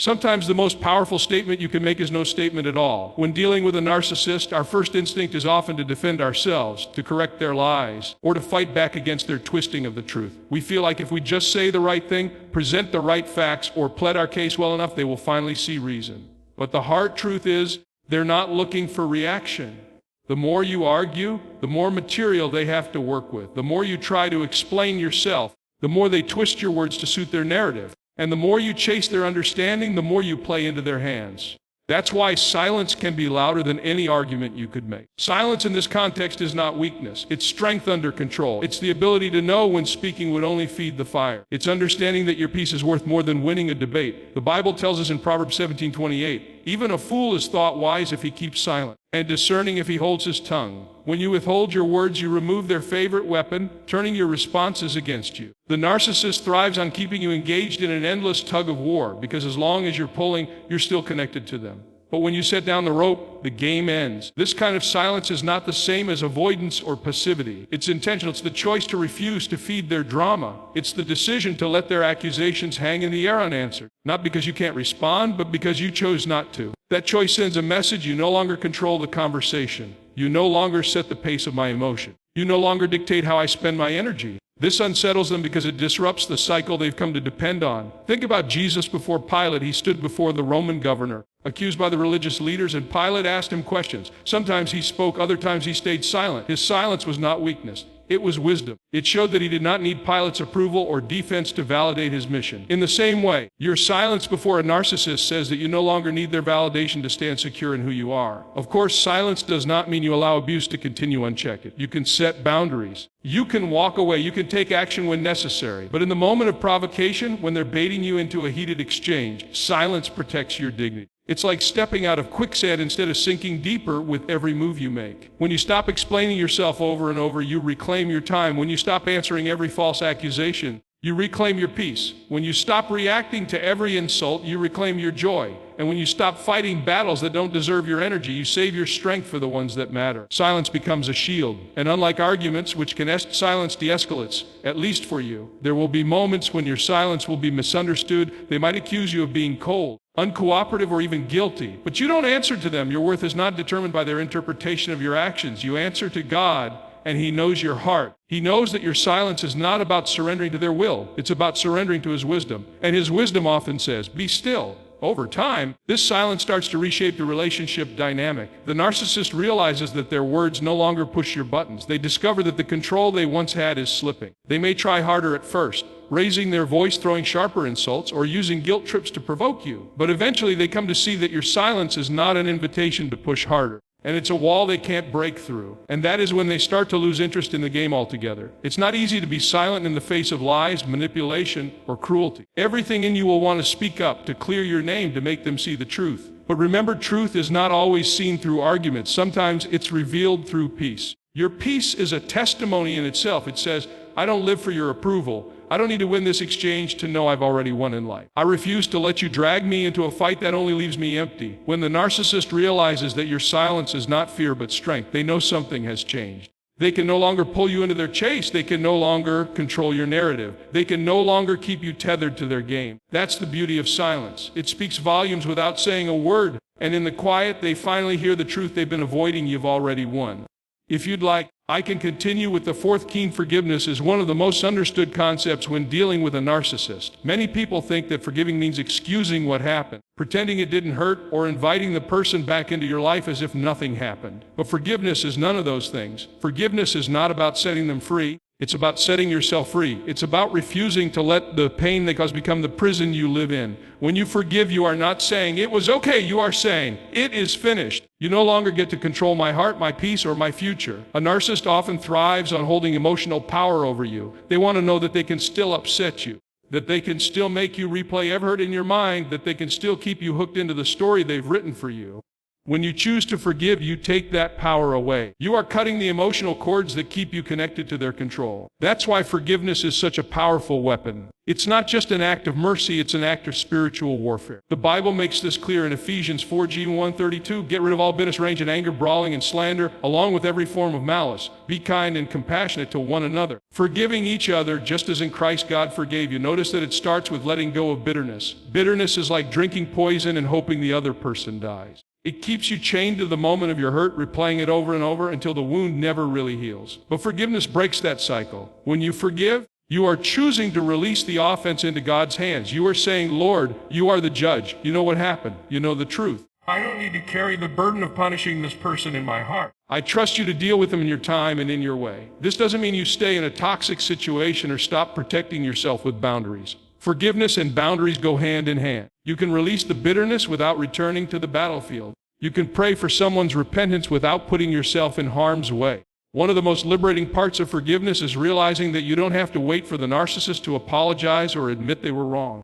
Sometimes the most powerful statement you can make is no statement at all. When dealing with a narcissist, our first instinct is often to defend ourselves, to correct their lies, or to fight back against their twisting of the truth. We feel like if we just say the right thing, present the right facts, or plead our case well enough, they will finally see reason. But the hard truth is, they're not looking for reaction. The more you argue, the more material they have to work with. The more you try to explain yourself, the more they twist your words to suit their narrative. And the more you chase their understanding, the more you play into their hands. That's why silence can be louder than any argument you could make. Silence in this context is not weakness. It's strength under control. It's the ability to know when speaking would only feed the fire. It's understanding that your peace is worth more than winning a debate. The Bible tells us in Proverbs 17:28, even a fool is thought wise if he keeps silent, and discerning if he holds his tongue. When you withhold your words, you remove their favorite weapon, turning your responses against you. The narcissist thrives on keeping you engaged in an endless tug of war, because as long as you're pulling, you're still connected to them. But when you set down the rope, the game ends. This kind of silence is not the same as avoidance or passivity. It's intentional. It's the choice to refuse to feed their drama. It's the decision to let their accusations hang in the air unanswered. Not because you can't respond, but because you chose not to. That choice sends a message: you no longer control the conversation. You no longer set the pace of my emotion. You no longer dictate how I spend my energy. This unsettles them because it disrupts the cycle they've come to depend on. Think about Jesus before Pilate. He stood before the Roman governor, accused by the religious leaders, and Pilate asked him questions. Sometimes he spoke, other times he stayed silent. His silence was not weakness. It was wisdom. It showed that he did not need Pilate's approval or defense to validate his mission. In the same way, your silence before a narcissist says that you no longer need their validation to stand secure in who you are. Of course, silence does not mean you allow abuse to continue unchecked. You can set boundaries. You can walk away. You can take action when necessary. But in the moment of provocation, when they're baiting you into a heated exchange, silence protects your dignity. It's like stepping out of quicksand instead of sinking deeper with every move you make. When you stop explaining yourself over and over, you reclaim your time. When you stop answering every false accusation, you reclaim your peace. When you stop reacting to every insult, you reclaim your joy. And when you stop fighting battles that don't deserve your energy, you save your strength for the ones that matter. Silence becomes a shield. And unlike arguments, which can silence de-escalates, at least for you, there will be moments when your silence will be misunderstood. They might accuse you of being cold, uncooperative, or even guilty. But you don't answer to them. Your worth is not determined by their interpretation of your actions. You answer to God, and He knows your heart. He knows that your silence is not about surrendering to their will. It's about surrendering to His wisdom. And His wisdom often says, be still. Over time, this silence starts to reshape the relationship dynamic. The narcissist realizes that their words no longer push your buttons. They discover that the control they once had is slipping. They may try harder at first, raising their voice, throwing sharper insults, or using guilt trips to provoke you. But eventually they come to see that your silence is not an invitation to push harder. And it's a wall they can't break through. And that is when they start to lose interest in the game altogether. It's not easy to be silent in the face of lies, manipulation, or cruelty. Everything in you will want to speak up, to clear your name, to make them see the truth. But remember, truth is not always seen through arguments. Sometimes it's revealed through peace. Your peace is a testimony in itself. It says, I don't live for your approval. I don't need to win this exchange to know I've already won in life. I refuse to let you drag me into a fight that only leaves me empty. When the narcissist realizes that your silence is not fear but strength, they know something has changed. They can no longer pull you into their chase. They can no longer control your narrative. They can no longer keep you tethered to their game. That's the beauty of silence. It speaks volumes without saying a word. And in the quiet, they finally hear the truth they've been avoiding. You've already won. If you'd like, I can continue with the fourth key. Forgiveness is one of the most understood concepts when dealing with a narcissist. Many people think that forgiving means excusing what happened, pretending it didn't hurt, or inviting the person back into your life as if nothing happened. But forgiveness is none of those things. Forgiveness is not about setting them free. It's about setting yourself free. It's about refusing to let the pain they cause become the prison you live in. When you forgive, you are not saying, it was okay. You are saying, it is finished. You no longer get to control my heart, my peace, or my future. A narcissist often thrives on holding emotional power over you. They want to know that they can still upset you, that they can still make you replay every hurt in your mind, that they can still keep you hooked into the story they've written for you. When you choose to forgive, you take that power away. You are cutting the emotional cords that keep you connected to their control. That's why forgiveness is such a powerful weapon. It's not just an act of mercy, it's an act of spiritual warfare. The Bible makes this clear in Ephesians 4:1-32. Get rid of all bitterness, rage, and anger, brawling, and slander, along with every form of malice. Be kind and compassionate to one another, forgiving each other just as in Christ God forgave you. Notice that it starts with letting go of bitterness. Bitterness is like drinking poison and hoping the other person dies. It keeps you chained to the moment of your hurt, replaying it over and over until the wound never really heals. But forgiveness breaks that cycle. When you forgive, you are choosing to release the offense into God's hands. You are saying, Lord, you are the judge. You know what happened. You know the truth. I don't need to carry the burden of punishing this person in my heart. I trust you to deal with them in your time and in your way. This doesn't mean you stay in a toxic situation or stop protecting yourself with boundaries. Forgiveness and boundaries go hand in hand. You can release the bitterness without returning to the battlefield. You can pray for someone's repentance without putting yourself in harm's way. One of the most liberating parts of forgiveness is realizing that you don't have to wait for the narcissist to apologize or admit they were wrong.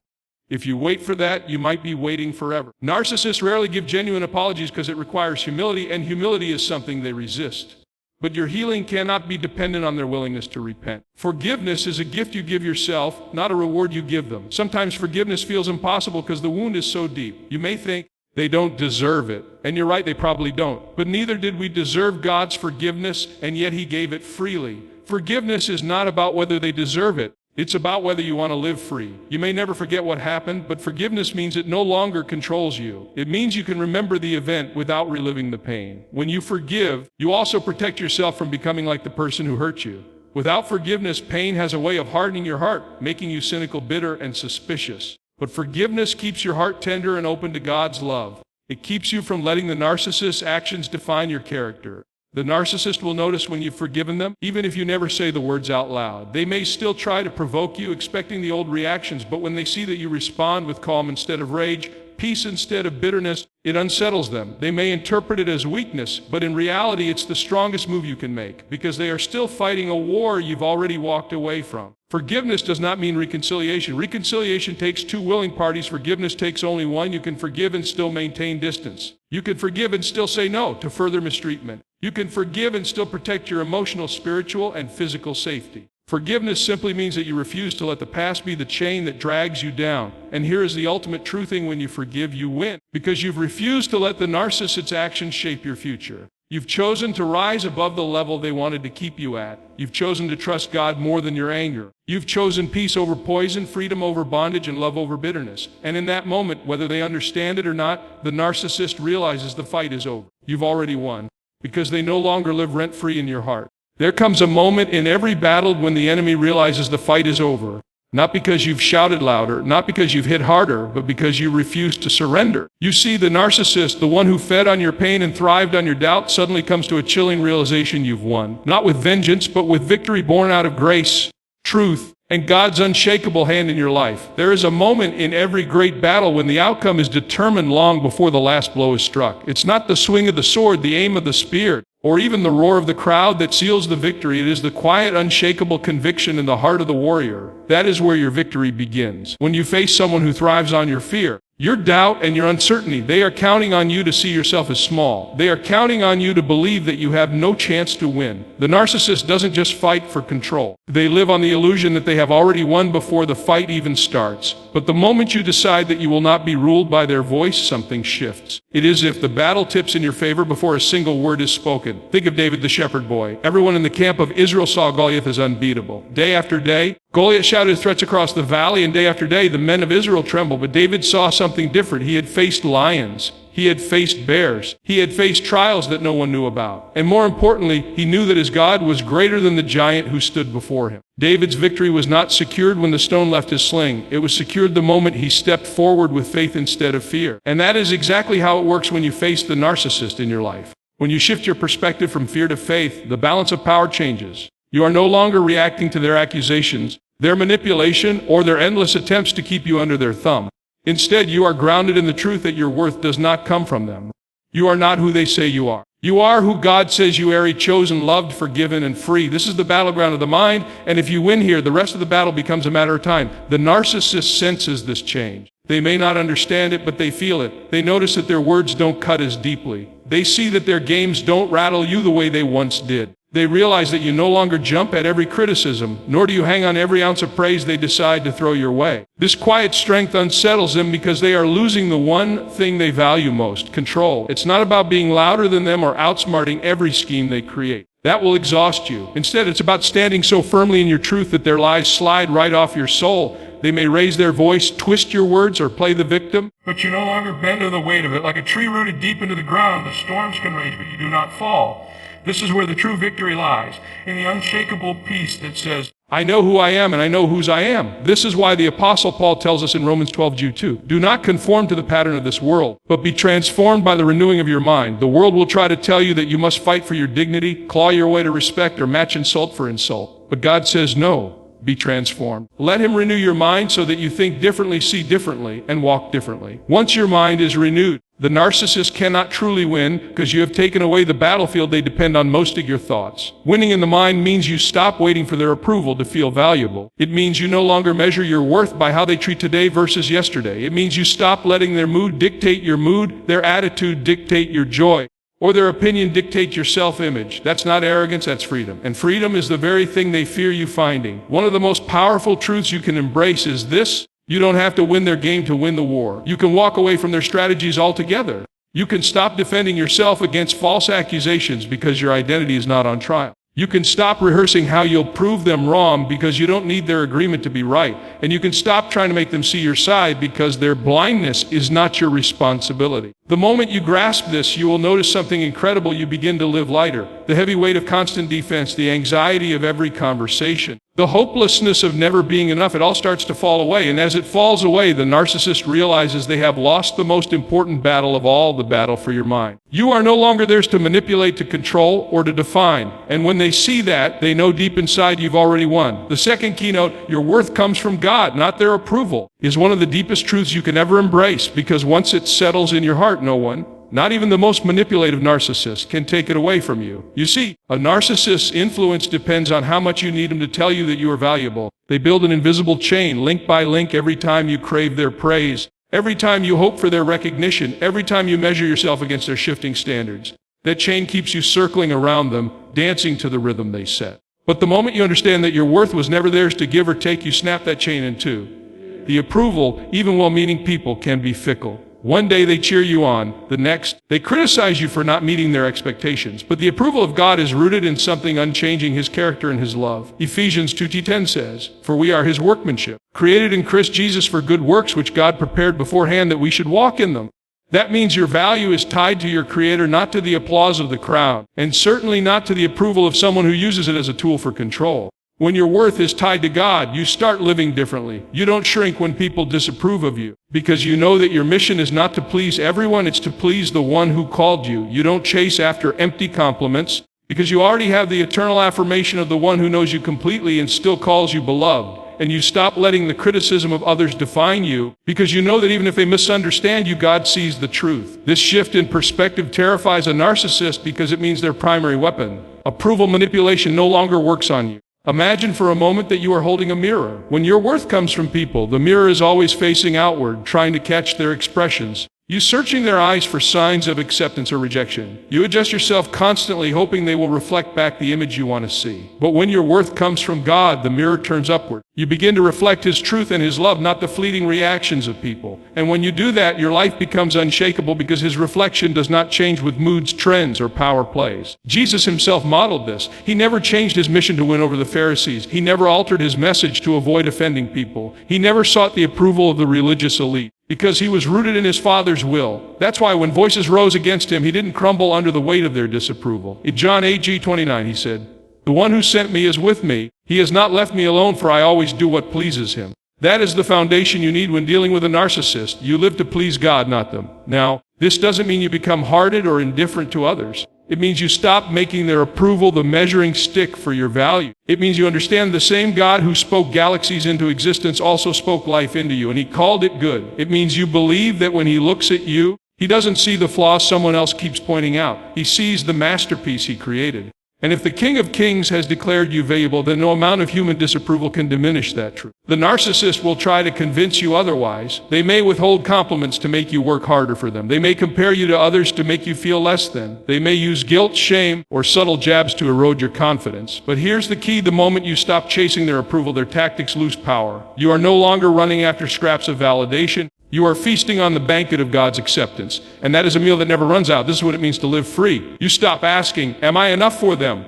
If you wait for that, you might be waiting forever. Narcissists rarely give genuine apologies because it requires humility, and humility is something they resist. But your healing cannot be dependent on their willingness to repent. Forgiveness is a gift you give yourself, not a reward you give them. Sometimes forgiveness feels impossible because the wound is so deep. You may think, they don't deserve it. And you're right, they probably don't. But neither did we deserve God's forgiveness, and yet He gave it freely. Forgiveness is not about whether they deserve it. It's about whether you want to live free. You may never forget what happened, but forgiveness means it no longer controls you. It means you can remember the event without reliving the pain. When you forgive, you also protect yourself from becoming like the person who hurt you. Without forgiveness, pain has a way of hardening your heart, making you cynical, bitter, and suspicious. But forgiveness keeps your heart tender and open to God's love. It keeps you from letting the narcissist's actions define your character. The narcissist will notice when you've forgiven them, even if you never say the words out loud. They may still try to provoke you, expecting the old reactions, but when they see that you respond with calm instead of rage, peace instead of bitterness, it unsettles them. They may interpret it as weakness, but in reality, it's the strongest move you can make, because they are still fighting a war you've already walked away from. Forgiveness does not mean reconciliation. Reconciliation takes two willing parties. Forgiveness takes only one. You can forgive and still maintain distance. You can forgive and still say no to further mistreatment. You can forgive and still protect your emotional, spiritual, and physical safety. Forgiveness simply means that you refuse to let the past be the chain that drags you down. And here is the ultimate true thing: when you forgive, you win, because you've refused to let the narcissist's actions shape your future. You've chosen to rise above the level they wanted to keep you at. You've chosen to trust God more than your anger. You've chosen peace over poison, freedom over bondage, and love over bitterness. And in that moment, whether they understand it or not, the narcissist realizes the fight is over. You've already won, because they no longer live rent-free in your heart. There comes a moment in every battle when the enemy realizes the fight is over. Not because you've shouted louder, not because you've hit harder, but because you refuse to surrender. You see, the narcissist, the one who fed on your pain and thrived on your doubt, suddenly comes to a chilling realization: you've won. Not with vengeance, but with victory born out of grace, truth, and God's unshakable hand in your life. There is a moment in every great battle when the outcome is determined long before the last blow is struck. It's not the swing of the sword, the aim of the spear, or even the roar of the crowd that seals the victory. It is the quiet, unshakable conviction in the heart of the warrior. That is where your victory begins. When you face someone who thrives on your fear, your doubt, and your uncertainty, they are counting on you to see yourself as small. They are counting on you to believe that you have no chance to win. The narcissist doesn't just fight for control. They live on the illusion that they have already won before the fight even starts. But the moment you decide that you will not be ruled by their voice, something shifts. It is as if the battle tips in your favor before a single word is spoken. Think of David the shepherd boy. Everyone in the camp of Israel saw Goliath as unbeatable. Day after day, Goliath shouted threats across the valley, and day after day, the men of Israel trembled. But David saw something different. He had faced lions. He had faced bears. He had faced trials that no one knew about. And more importantly, he knew that his God was greater than the giant who stood before him. David's victory was not secured when the stone left his sling. It was secured the moment he stepped forward with faith instead of fear. And that is exactly how it works when you face the narcissist in your life. When you shift your perspective from fear to faith, the balance of power changes. You are no longer reacting to their accusations, their manipulation, or their endless attempts to keep you under their thumb. Instead, you are grounded in the truth that your worth does not come from them. You are not who they say you are. You are who God says you are: chosen, loved, forgiven, and free. This is the battleground of the mind, and if you win here, the rest of the battle becomes a matter of time. The narcissist senses this change. They may not understand it, but they feel it. They notice that their words don't cut as deeply. They see that their games don't rattle you the way they once did. They realize that you no longer jump at every criticism, nor do you hang on every ounce of praise they decide to throw your way. This quiet strength unsettles them because they are losing the one thing they value most: control. It's not about being louder than them or outsmarting every scheme they create. That will exhaust you. Instead, it's about standing so firmly in your truth that their lies slide right off your soul. They may raise their voice, twist your words, or play the victim, but you no longer bend to the weight of it. Like a tree rooted deep into the ground, the storms can rage, but you do not fall. This is where the true victory lies, in the unshakable peace that says, I know who I am and I know whose I am. This is why the Apostle Paul tells us in Romans 12:2, do not conform to the pattern of this world, but be transformed by the renewing of your mind. The world will try to tell you that you must fight for your dignity, claw your way to respect, or match insult for insult. But God says no. Be transformed. Let him renew your mind so that you think differently, see differently, and walk differently. Once your mind is renewed, the narcissist cannot truly win because you have taken away the battlefield they depend on most of your thoughts. Winning in the mind means you stop waiting for their approval to feel valuable. It means you no longer measure your worth by how they treat today versus yesterday. It means you stop letting their mood dictate your mood, their attitude dictate your joy, or their opinion dictate your self-image. That's not arrogance, that's freedom. And freedom is the very thing they fear you finding. One of the most powerful truths you can embrace is this: you don't have to win their game to win the war. You can walk away from their strategies altogether. You can stop defending yourself against false accusations because your identity is not on trial. You can stop rehearsing how you'll prove them wrong because you don't need their agreement to be right. And you can stop trying to make them see your side because their blindness is not your responsibility. The moment you grasp this, you will notice something incredible. You begin to live lighter. The heavy weight of constant defense, the anxiety of every conversation, the hopelessness of never being enough, it all starts to fall away. And as it falls away, the narcissist realizes they have lost the most important battle of all, the battle for your mind. You are no longer theirs to manipulate, to control, or to define. And when they see that, they know deep inside you've already won. The second keynote, your worth comes from God, not their approval, is one of the deepest truths you can ever embrace, because once it settles in your heart, no one, not even the most manipulative narcissist, can take it away from you. You see, a narcissist's influence depends on how much you need them to tell you that you are valuable. They build an invisible chain, link by link, every time you crave their praise, every time you hope for their recognition, every time you measure yourself against their shifting standards. That chain keeps you circling around them, dancing to the rhythm they set. But the moment you understand that your worth was never theirs to give or take, you snap that chain in two. The approval, even well-meaning people, can be fickle. One day they cheer you on, the next, they criticize you for not meeting their expectations. But the approval of God is rooted in something unchanging, his character and his love. Ephesians 2:10 says, for we are his workmanship, created in Christ Jesus for good works which God prepared beforehand that we should walk in them. That means your value is tied to your Creator, not to the applause of the crowd, and certainly not to the approval of someone who uses it as a tool for control. When your worth is tied to God, you start living differently. You don't shrink when people disapprove of you, because you know that your mission is not to please everyone, it's to please the one who called you. You don't chase after empty compliments, because you already have the eternal affirmation of the one who knows you completely and still calls you beloved. And you stop letting the criticism of others define you, because you know that even if they misunderstand you, God sees the truth. This shift in perspective terrifies a narcissist because it means their primary weapon, approval manipulation, no longer works on you. Imagine for a moment that you are holding a mirror. When your worth comes from people, the mirror is always facing outward, trying to catch their expressions. You searching their eyes for signs of acceptance or rejection. You adjust yourself constantly, hoping they will reflect back the image you want to see. But when your worth comes from God, the mirror turns upward. You begin to reflect his truth and his love, not the fleeting reactions of people. And when you do that, your life becomes unshakable because his reflection does not change with moods, trends, or power plays. Jesus himself modeled this. He never changed his mission to win over the Pharisees. He never altered his message to avoid offending people. He never sought the approval of the religious elite, because he was rooted in his Father's will. That's why when voices rose against him, he didn't crumble under the weight of their disapproval. In John 8:29, he said, the one who sent me is with me. He has not left me alone, for I always do what pleases him. That is the foundation you need when dealing with a narcissist. You live to please God, not them. Now, this doesn't mean you become hardened or indifferent to others. It means you stop making their approval the measuring stick for your value. It means you understand the same God who spoke galaxies into existence also spoke life into you, and he called it good. It means you believe that when he looks at you, he doesn't see the flaws someone else keeps pointing out. He sees the masterpiece he created. And if the King of Kings has declared you valuable, then no amount of human disapproval can diminish that truth. The narcissist will try to convince you otherwise. They may withhold compliments to make you work harder for them. They may compare you to others to make you feel less than. They may use guilt, shame, or subtle jabs to erode your confidence. But here's the key: the moment you stop chasing their approval, their tactics lose power. You are no longer running after scraps of validation. You are feasting on the banquet of God's acceptance. And that is a meal that never runs out. This is what it means to live free. You stop asking, am I enough for them?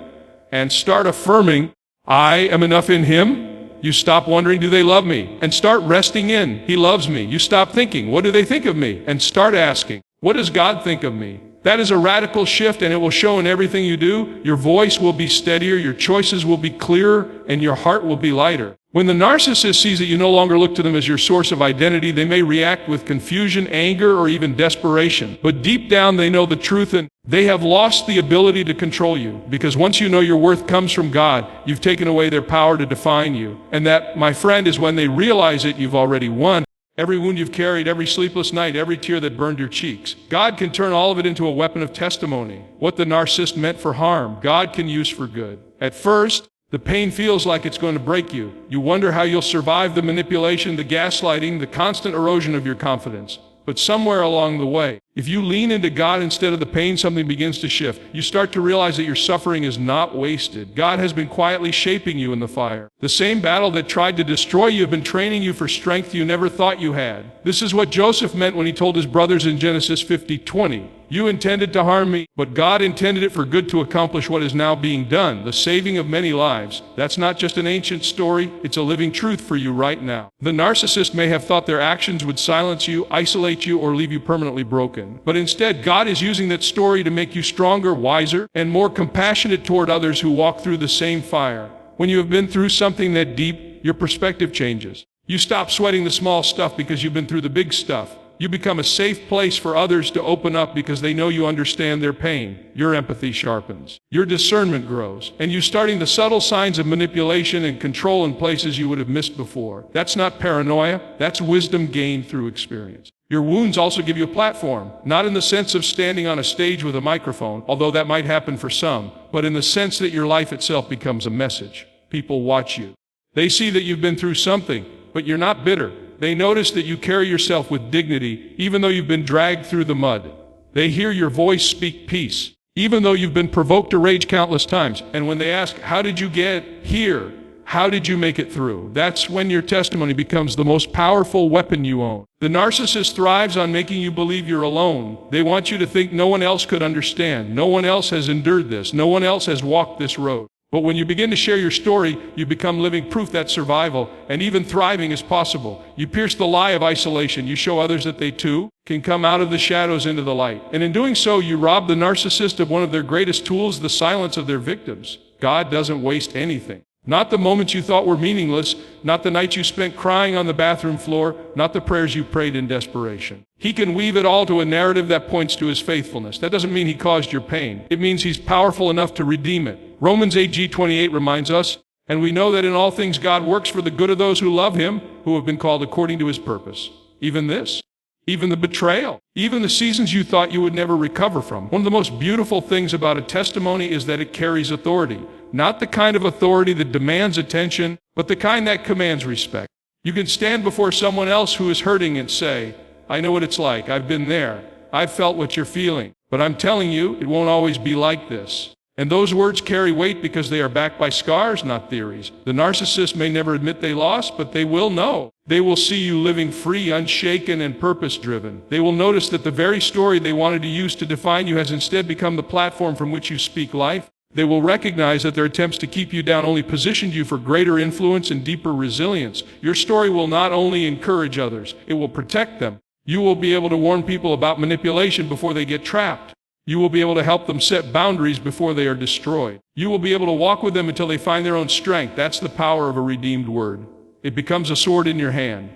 And start affirming, I am enough in Him. You stop wondering, do they love me? And start resting in, He loves me. You stop thinking, what do they think of me? And start asking, what does God think of me? That is a radical shift, and it will show in everything you do. Your voice will be steadier, your choices will be clearer, and your heart will be lighter. When the narcissist sees that you no longer look to them as your source of identity, they may react with confusion, anger, or even desperation. But deep down, they know the truth, and they have lost the ability to control you. Because once you know your worth comes from God, you've taken away their power to define you. And that, my friend, is when they realize it, you've already won. Every wound you've carried, every sleepless night, every tear that burned your cheeks, God can turn all of it into a weapon of testimony. What the narcissist meant for harm, God can use for good. At first, the pain feels like it's going to break you. You wonder how you'll survive the manipulation, the gaslighting, the constant erosion of your confidence. But somewhere along the way, if you lean into God instead of the pain, something begins to shift. You start to realize that your suffering is not wasted. God has been quietly shaping you in the fire. The same battle that tried to destroy you has been training you for strength you never thought you had. This is what Joseph meant when he told his brothers in Genesis 50:20. You intended to harm me, but God intended it for good to accomplish what is now being done, the saving of many lives. That's not just an ancient story, it's a living truth for you right now. The narcissist may have thought their actions would silence you, isolate you, or leave you permanently broken. But instead, God is using that story to make you stronger, wiser, and more compassionate toward others who walk through the same fire. When you have been through something that deep, your perspective changes. You stop sweating the small stuff because you've been through the big stuff. You become a safe place for others to open up because they know you understand their pain. Your empathy sharpens. Your discernment grows. And you starting the subtle signs of manipulation and control in places you would have missed before. That's not paranoia. That's wisdom gained through experience. Your wounds also give you a platform, not in the sense of standing on a stage with a microphone, although that might happen for some, but in the sense that your life itself becomes a message. People watch you. They see that you've been through something, but you're not bitter. They notice that you carry yourself with dignity, even though you've been dragged through the mud. They hear your voice speak peace, even though you've been provoked to rage countless times. And when they ask, how did you get here? How did you make it through? That's when your testimony becomes the most powerful weapon you own. The narcissist thrives on making you believe you're alone. They want you to think no one else could understand. No one else has endured this. No one else has walked this road. But when you begin to share your story, you become living proof that survival and even thriving is possible. You pierce the lie of isolation. You show others that they too can come out of the shadows into the light. And in doing so, you rob the narcissist of one of their greatest tools, the silence of their victims. God doesn't waste anything. Not the moments you thought were meaningless, not the nights you spent crying on the bathroom floor, not the prayers you prayed in desperation. He can weave it all to a narrative that points to His faithfulness. That doesn't mean He caused your pain. It means He's powerful enough to redeem it. Romans 8:28 reminds us, and we know that in all things God works for the good of those who love Him, who have been called according to His purpose. Even this. Even the betrayal, even the seasons you thought you would never recover from. One of the most beautiful things about a testimony is that it carries authority. Not the kind of authority that demands attention, but the kind that commands respect. You can stand before someone else who is hurting and say, I know what it's like. I've been there. I've felt what you're feeling. But I'm telling you, it won't always be like this. And those words carry weight because they are backed by scars, not theories. The narcissist may never admit they lost, but they will know. They will see you living free, unshaken, and purpose-driven. They will notice that the very story they wanted to use to define you has instead become the platform from which you speak life. They will recognize that their attempts to keep you down only positioned you for greater influence and deeper resilience. Your story will not only encourage others, it will protect them. You will be able to warn people about manipulation before they get trapped. You will be able to help them set boundaries before they are destroyed. You will be able to walk with them until they find their own strength. That's the power of a redeemed word. It becomes a sword in your hand.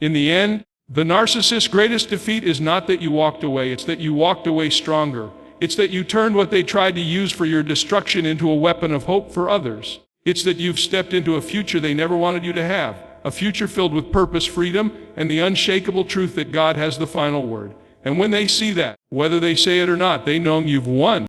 In the end, the narcissist's greatest defeat is not that you walked away, it's that you walked away stronger. It's that you turned what they tried to use for your destruction into a weapon of hope for others. It's that you've stepped into a future they never wanted you to have, a future filled with purpose, freedom, and the unshakable truth that God has the final word. And when they see that, whether they say it or not, they know you've won.